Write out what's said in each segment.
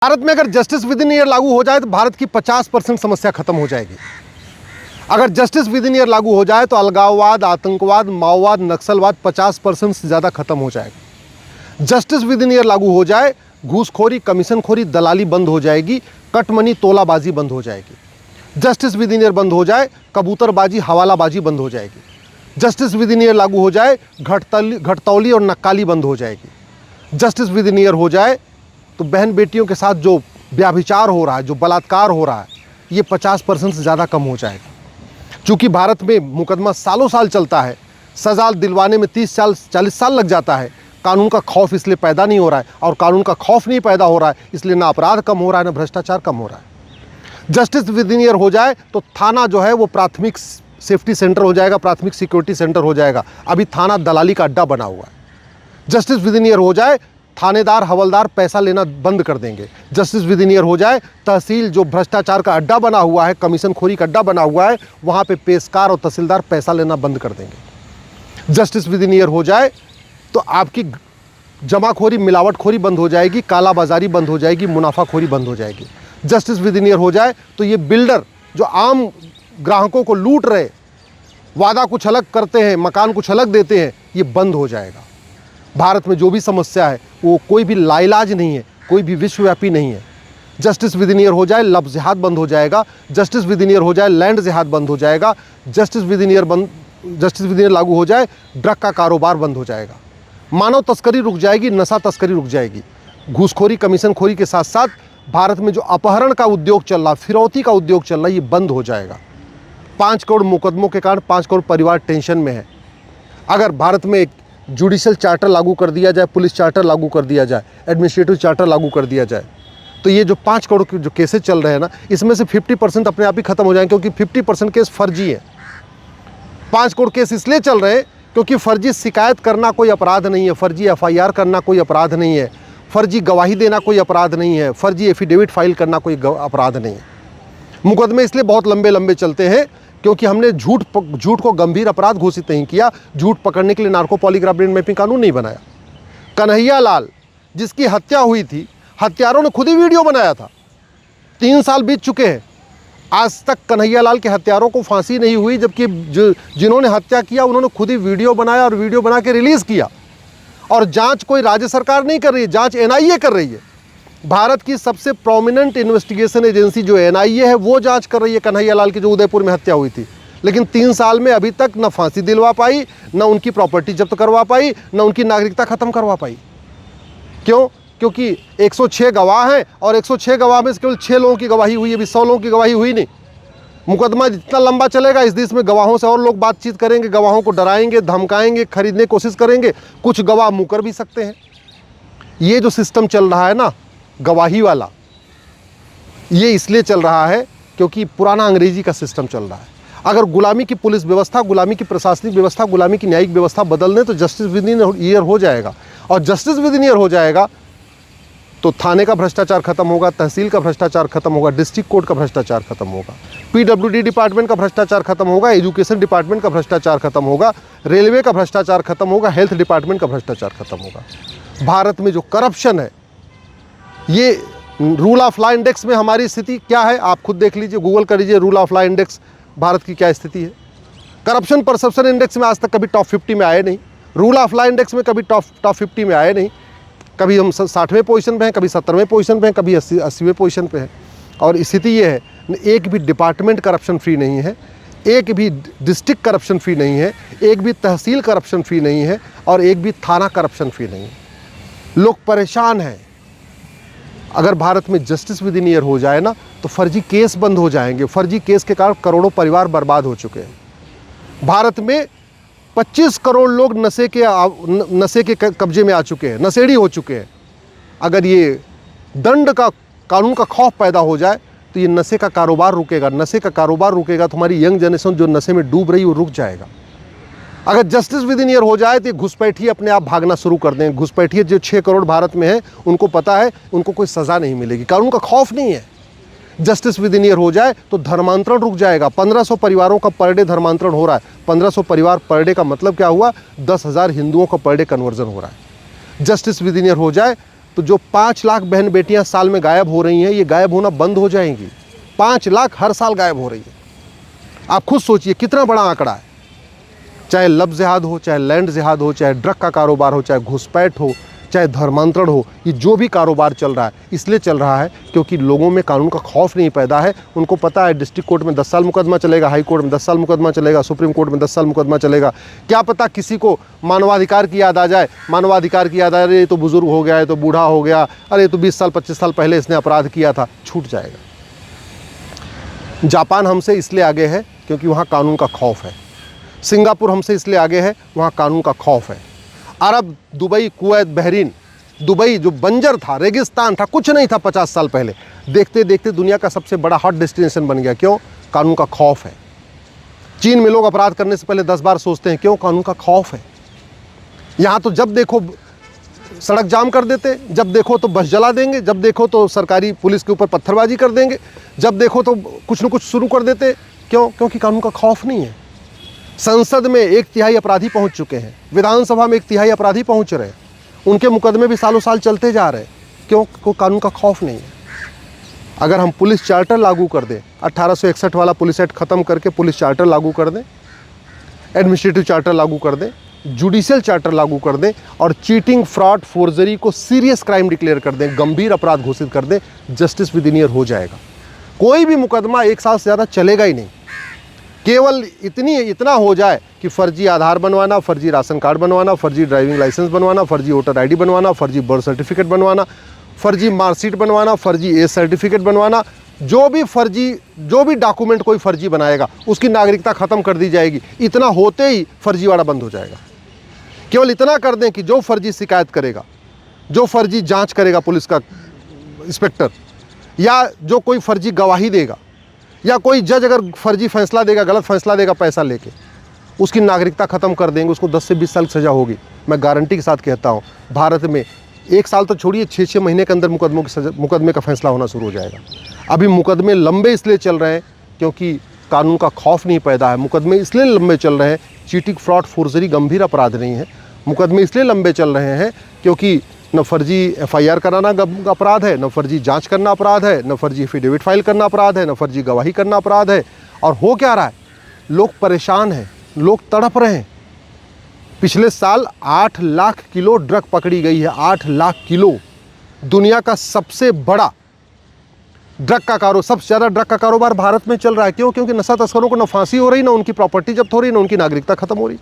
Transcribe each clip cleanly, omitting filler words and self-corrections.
भारत में अगर justice within year लागू हो जाए तो भारत की 50% समस्या खत्म हो जाएगी। अगर जस्टिस विद इन ईयर लागू हो जाए तो अलगाववाद, आतंकवाद, माओवाद, नक्सलवाद 50% से ज़्यादा खत्म हो जाएगा। जस्टिस विद इन ईयर लागू हो जाए, घूसखोरी, कमीशनखोरी, दलाली बंद हो जाएगी, कटमनी, तोलाबाजी बंद हो जाएगी। जस्टिस विद इन ईयर बंद हो जाए, कबूतरबाजी, हवालाबाजी बंद हो जाएगी। जस्टिस विद इन ईयर लागू हो जाए, घटतौली और नक्काली बंद हो जाएगी। जस्टिस विद इन ईयर हो जाए तो बहन बेटियों के साथ जो व्याभिचार हो रहा है, जो बलात्कार हो रहा है, ये 50% से ज़्यादा कम हो जाएगा। चूँकि भारत में मुकदमा सालों साल चलता है, सज़ा दिलवाने में 30 साल 40 साल लग जाता है। कानून का खौफ इसलिए पैदा नहीं हो रहा है, और कानून का खौफ नहीं पैदा हो रहा है, इसलिए ना अपराध कम हो रहा है, ना भ्रष्टाचार कम हो रहा है। जस्टिस विद इन ईयर हो जाए तो थाना जो है वो प्राथमिक सेफ्टी सेंटर हो जाएगा, प्राथमिक सिक्योरिटी सेंटर हो जाएगा। अभी थाना दलाली का अड्डा बना हुआ है। जस्टिस विद इन ईयर हो जाए, थानेदार, हवलदार पैसा लेना बंद कर देंगे। जस्टिस विद इन ईयर हो जाए, तहसील जो भ्रष्टाचार का अड्डा बना हुआ है, कमीशनखोरी का अड्डा बना हुआ है, वहाँ पे पेशकार और तहसीलदार पैसा लेना बंद कर देंगे। जस्टिस विद इन ईयर हो जाए तो आपकी जमाखोरी, मिलावटखोरी बंद हो जाएगी, कालाबाजारी बंद हो जाएगी, मुनाफाखोरी बंद हो जाएगी। जस्टिस विद इन ईयर हो जाए तो ये बिल्डर जो आम ग्राहकों को लूट रहे, वादा कुछ अलग करते हैं, मकान कुछ अलग देते हैं, ये बंद हो जाएगा। भारत में जो भी समस्या है वो कोई भी लाइलाज नहीं है, कोई भी विश्वव्यापी नहीं है। जस्टिस विद इन ईयर हो जाए, लव जिहाद बंद हो जाएगा। जस्टिस विद इन ईयर हो जाए, लैंड जिहाद बंद हो जाएगा। जस्टिस विद इन ईयर लागू हो जाए, ड्रग का कारोबार बंद हो जाएगा। मानव तस्करी रुक जाएगी, नशा तस्करी रुक जाएगी। घूसखोरी, कमीशनखोरी के साथ साथ भारत में जो अपहरण का उद्योग चल रहा, फिरौती का उद्योग चल रहा, ये बंद हो जाएगा। 5 करोड़ मुकदमों के कारण 5 करोड़ परिवार टेंशन में है। अगर भारत में एक जुडिशल चार्टर लागू कर दिया जाए, पुलिस चार्टर लागू कर दिया जाए, एडमिनिस्ट्रेटिव चार्टर लागू कर दिया जाए, तो ये जो 5 करोड़ के जो केसेस चल रहे हैं ना, इसमें से 50% अपने आप ही खत्म हो जाएंगे, क्योंकि 50% केस फर्जी है। 5 करोड़ केस इसलिए चल रहे हैं क्योंकि फर्जी शिकायत करना कोई अपराध नहीं है, फर्जी FIR करना कोई अपराध नहीं है, फर्जी गवाही देना कोई अपराध नहीं है, फर्जी एफिडेविट फाइल करना कोई अपराध नहीं है। मुकदमे इसलिए बहुत लंबे लंबे चलते हैं क्योंकि हमने झूठ को गंभीर अपराध घोषित नहीं किया। झूठ पकड़ने के लिए नार्को पॉलीग्राफ ब्रेन मैपिंग कानून नहीं बनाया। कन्हैया लाल जिसकी हत्या हुई थी, हत्यारों ने खुद ही वीडियो बनाया था। 3 साल बीत चुके हैं, आज तक कन्हैया लाल के हत्यारों को फांसी नहीं हुई, जबकि जिन्होंने हत्या किया उन्होंने खुद ही वीडियो बनाया और वीडियो बना के रिलीज़ किया। और जांच कोई राज्य सरकार नहीं कर रही है, जांच NIA कर रही है। भारत की सबसे प्रोमिनेंट इन्वेस्टिगेशन एजेंसी जो NIA है वो जांच कर रही है कन्हैया लाल की जो उदयपुर में हत्या हुई थी। लेकिन 3 साल में अभी तक न फांसी दिलवा पाई, न उनकी प्रॉपर्टी जब्त करवा पाई, न उनकी नागरिकता ख़त्म करवा पाई। क्यों? क्योंकि 106 गवाह हैं और 106 गवाह में से केवल 6 लोगों की गवाही हुई है, अभी 100 लोगों की गवाही हुई नहीं। मुकदमा जितना लंबा चलेगा, इस देश में गवाहों से और लोग बातचीत करेंगे, गवाहों को डराएंगे, धमकाएंगे, खरीदने की कोशिश करेंगे। कुछ गवाह मुकर भी सकते हैं। ये जो सिस्टम चल रहा है ना गवाही वाला, ये इसलिए चल रहा है क्योंकि पुराना अंग्रेजी का सिस्टम चल रहा है। अगर गुलामी की पुलिस व्यवस्था, गुलामी की प्रशासनिक व्यवस्था, गुलामी की न्यायिक व्यवस्था बदल दें तो जस्टिस विद इन ईयर हो जाएगा। और जस्टिस विद इन ईयर हो जाएगा तो थाने का भ्रष्टाचार खत्म होगा, तहसील का भ्रष्टाचार खत्म होगा, डिस्ट्रिक्ट कोर्ट का भ्रष्टाचार खत्म होगा, PWD डिपार्टमेंट का भ्रष्टाचार खत्म होगा, एजुकेशन डिपार्टमेंट का भ्रष्टाचार खत्म होगा, रेलवे का भ्रष्टाचार खत्म होगा, हेल्थ डिपार्टमेंट का भ्रष्टाचार खत्म होगा। भारत में जो करप्शन है, ये रूल ऑफ लॉ इंडेक्स में हमारी स्थिति क्या है आप खुद देख लीजिए, गूगल कर लीजिए rule of law index, Bharat की क्या स्थिति है। करप्शन परसेप्शन इंडेक्स में आज तक कभी टॉप 50 में आए नहीं, रूल ऑफ लॉ इंडेक्स में कभी टॉप 50 में आए नहीं। कभी हम 60वें पोजीशन पे हैं, कभी 70वें पोजीशन पे हैं, कभी 80वें पोजीशन पे हैं। और स्थिति ये है, एक भी डिपार्टमेंट करप्शन फ्री नहीं है, एक भी डिस्ट्रिक्ट करप्शन फ्री नहीं है, एक भी तहसील करप्शन फ्री नहीं है, और एक भी थाना करप्शन फ्री नहीं है। लोग परेशान हैं। अगर भारत में जस्टिस विद इन ईयर हो जाए ना तो फर्जी केस बंद हो जाएंगे। फर्जी केस के कारण करोड़ों परिवार बर्बाद हो चुके हैं। भारत में 25 करोड़ लोग नशे के कब्जे में आ चुके हैं, नशेड़ी हो चुके हैं। अगर ये दंड का, कानून का खौफ पैदा हो जाए तो ये नशे का कारोबार रुकेगा। नशे का कारोबार रुकेगा तो हमारी यंग जनरेशन जो नशे में डूब रही है वो रुक जाएगा। अगर जस्टिस विद इन ईयर हो जाए तो घुसपैठिए अपने आप भागना शुरू कर दें। घुसपैठिए जो 6 करोड़ भारत में है उनको पता है उनको कोई सज़ा नहीं मिलेगी, कानून का खौफ नहीं है। जस्टिस विद इन ईयर हो जाए तो धर्मांतरण रुक जाएगा। 1500 परिवारों का पर डे धर्मांतरण हो रहा है। 1500 परिवार पर डे का मतलब क्या हुआ? 10,000 हिंदुओं का पर डे कन्वर्जन हो रहा है। जस्टिस विद इन ईयर हो जाए तो जो 5 लाख बहन बेटियां साल में गायब हो रही हैं, ये गायब होना बंद हो जाएंगी। 5 लाख हर साल गायब हो रही है। आप खुद सोचिए कितना बड़ा आंकड़ा है। चाहे लव जिहाद हो, चाहे लैंड जिहाद हो, चाहे ड्रग का कारोबार हो, चाहे घुसपैठ हो, चाहे धर्मांतरण हो, ये जो भी कारोबार चल रहा है इसलिए चल रहा है क्योंकि लोगों में कानून का खौफ नहीं पैदा है। उनको पता है डिस्ट्रिक्ट कोर्ट में 10 साल मुकदमा चलेगा, हाई कोर्ट में 10 साल मुकदमा चलेगा, सुप्रीम कोर्ट में 10 साल मुकदमा चलेगा। क्या पता किसी को मानवाधिकार की याद आ जाए, मानवाधिकार की याद आ रही है, तो बुजुर्ग हो गया है, तो बूढ़ा हो गया, अरे तो 20 साल 25 साल पहले इसने अपराध किया था, छूट जाएगा। जापान हमसे इसलिए आगे है क्योंकि वहाँ कानून का खौफ है। सिंगापुर हमसे इसलिए आगे है, वहाँ कानून का खौफ है। अरब, दुबई, कुवैत, बहरीन, दुबई जो बंजर था, रेगिस्तान था, कुछ नहीं था 50 साल पहले, देखते देखते दुनिया का सबसे बड़ा हॉट डेस्टिनेशन बन गया। क्यों? कानून का खौफ है। चीन में लोग अपराध करने से पहले 10 बार सोचते हैं। क्यों? कानून का खौफ है। यहाँ तो जब देखो सड़क जाम कर देते, जब देखो तो बस जला देंगे, जब देखो तो सरकारी पुलिस के ऊपर पत्थरबाजी कर देंगे, जब देखो तो कुछ न कुछ शुरू कर देते। क्यों? क्योंकि कानून का खौफ नहीं है। संसद में 1/3 अपराधी पहुंच चुके हैं, विधानसभा में 1/3 अपराधी पहुंच रहे हैं, उनके मुकदमे भी सालों साल चलते जा रहे हैं। क्यों? कोई कानून का खौफ नहीं है। अगर हम पुलिस चार्टर लागू कर दें, 1861 वाला पुलिस एक्ट ख़त्म करके पुलिस चार्टर लागू कर दें, एडमिनिस्ट्रेटिव चार्टर लागू कर दें, जुडिशियल चार्टर लागू कर दें और चीटिंग, फ्रॉड, फोर्जरी को सीरियस क्राइम डिक्लेयर कर दें, गंभीर अपराध घोषित कर दें, जस्टिस विद इन ईयर हो जाएगा। कोई भी मुकदमा 1 साल से ज़्यादा चलेगा ही नहीं। केवल इतना हो जाए कि फर्जी आधार बनवाना, फर्जी राशन कार्ड बनवाना, फर्जी ड्राइविंग लाइसेंस बनवाना, फर्जी वोटर आईडी बनवाना, फर्जी बर्थ सर्टिफिकेट बनवाना, फर्जी मार्कशीट बनवाना, फर्जी एज सर्टिफिकेट बनवाना, जो भी डॉक्यूमेंट कोई फर्जी बनाएगा उसकी नागरिकता ख़त्म कर दी जाएगी। इतना होते ही फर्जीवाड़ा बंद हो जाएगा। केवल इतना कर दें कि जो फर्जी शिकायत करेगा, जो फर्जी जांच करेगा पुलिस का इंस्पेक्टर, या जो कोई फर्जी गवाही देगा, या कोई जज अगर फर्जी फैसला देगा, गलत फैसला देगा पैसा लेके, उसकी नागरिकता ख़त्म कर देंगे, उसको 10 से 20 साल की सज़ा होगी। मैं गारंटी के साथ कहता हूँ, भारत में 1 साल तो छोड़िए, 6-6 महीने के अंदर मुकदमे का फैसला होना शुरू हो जाएगा। अभी मुकदमे लंबे इसलिए चल रहे हैं क्योंकि कानून का खौफ नहीं पैदा है। मुकदमे इसलिए लंबे चल रहे हैं, चीटिंग, फ्रॉड, फोर्जरी गंभीर अपराध नहीं है। मुकदमे इसलिए लंबे चल रहे हैं क्योंकि न फर्जी FIR कराना अपराध है, न फर्जी जांच करना अपराध है, न फर्जी एफिडेविट फाइल करना अपराध है, न फर्जी गवाही करना अपराध है। और हो क्या रहा है? लोग परेशान हैं, लोग तड़प रहे हैं। पिछले साल 8 लाख किलो ड्रग पकड़ी गई है। 8 लाख किलो। दुनिया का सबसे बड़ा ड्रग का कारोबार, सबसे ज़्यादा ड्रग का कारोबार भारत में चल रहा है। क्यों? क्योंकि नशा तस्करों को न फांसी हो रही, न उनकी प्रॉपर्टी जब्त हो रही, न उनकी नागरिकता खत्म हो रही।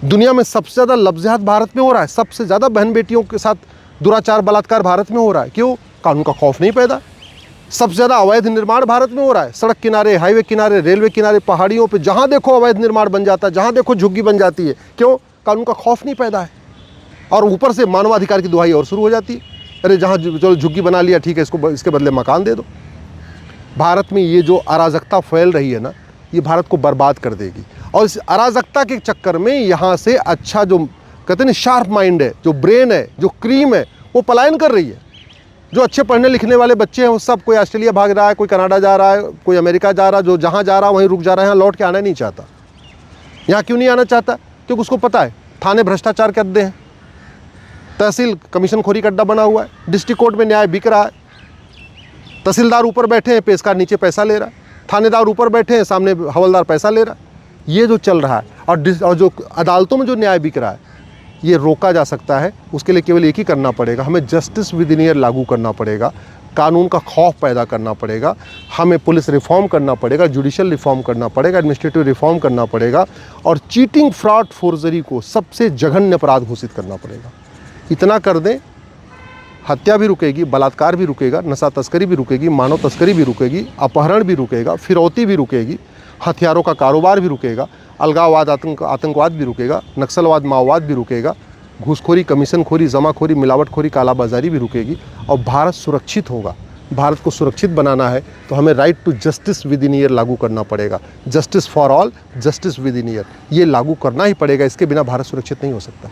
दुनिया में सबसे ज़्यादा लव जिहाद भारत में हो रहा है। सबसे ज़्यादा बहन बेटियों के साथ दुराचार, बलात्कार भारत में हो रहा है। क्यों? कानून का खौफ नहीं पैदा। सबसे ज़्यादा अवैध निर्माण भारत में हो रहा है। सड़क किनारे, हाईवे किनारे, रेलवे किनारे, पहाड़ियों पे जहाँ देखो अवैध निर्माण बन जाता है, जहाँ देखो झुग्गी बन जाती है। क्यों? कानून का खौफ नहीं पैदा है। और ऊपर से मानवाधिकार की दुहाई और शुरू हो जाती है। अरे जहाँ चलो झुग्गी बना लिया, ठीक है, इसके बदले मकान दे दो। भारत में ये जो अराजकता फैल रही है ना, ये भारत को बर्बाद कर देगी। और इस अराजकता के चक्कर में यहाँ से अच्छा जो कहते हैं शार्प माइंड है, जो ब्रेन है, जो क्रीम है, वो पलायन कर रही है। जो अच्छे पढ़ने लिखने वाले बच्चे हैं वो सब, कोई ऑस्ट्रेलिया भाग रहा है, कोई कनाडा जा रहा है, कोई अमेरिका जा रहा है। जो जहाँ जा रहा है वहीं रुक जा रहा है, यहाँ लौट के आना नहीं चाहता। यहाँ क्यों नहीं आना चाहता? क्योंकि उसको पता है थाने भ्रष्टाचार के अड्डे हैं, तहसील कमीशन खोरी का अड्डा बना हुआ है, डिस्ट्रिक्ट कोर्ट में न्याय बिक रहा है, तहसीलदार ऊपर बैठे हैं, पेशकार नीचे पैसा ले रहा है, थानेदार ऊपर बैठे हैं, सामने हवलदार पैसा ले रहा है। ये जो चल रहा है और जो अदालतों में जो न्याय बिक रहा है, ये रोका जा सकता है। उसके लिए केवल एक ही करना पड़ेगा, हमें जस्टिस विद इन ईयर लागू करना पड़ेगा, कानून का खौफ पैदा करना पड़ेगा, हमें पुलिस रिफॉर्म करना पड़ेगा, जुडिशियल रिफॉर्म करना पड़ेगा, एडमिनिस्ट्रेटिव रिफॉर्म करना पड़ेगा और चीटिंग, फ्रॉड, फोर्जरी को सबसे जघन्य अपराध घोषित करना पड़ेगा। इतना कर दें, हत्या भी रुकेगी, बलात्कार भी रुकेगा, नशा तस्करी भी रुकेगी, मानव तस्करी भी रुकेगी, अपहरण भी रुकेगा, फिरौती भी रुकेगी, हथियारों का कारोबार भी रुकेगा, अलगाववाद, आतंकवाद भी रुकेगा, नक्सलवाद, माओवाद भी रुकेगा, घूसखोरी, कमीशनखोरी, जमाखोरी, मिलावटखोरी, कालाबाजारी भी रुकेगी और भारत सुरक्षित होगा। भारत को सुरक्षित बनाना है तो हमें right to justice within year लागू करना पड़ेगा। Justice for all, justice within year, ये लागू करना ही पड़ेगा। इसके बिना भारत सुरक्षित नहीं हो सकता।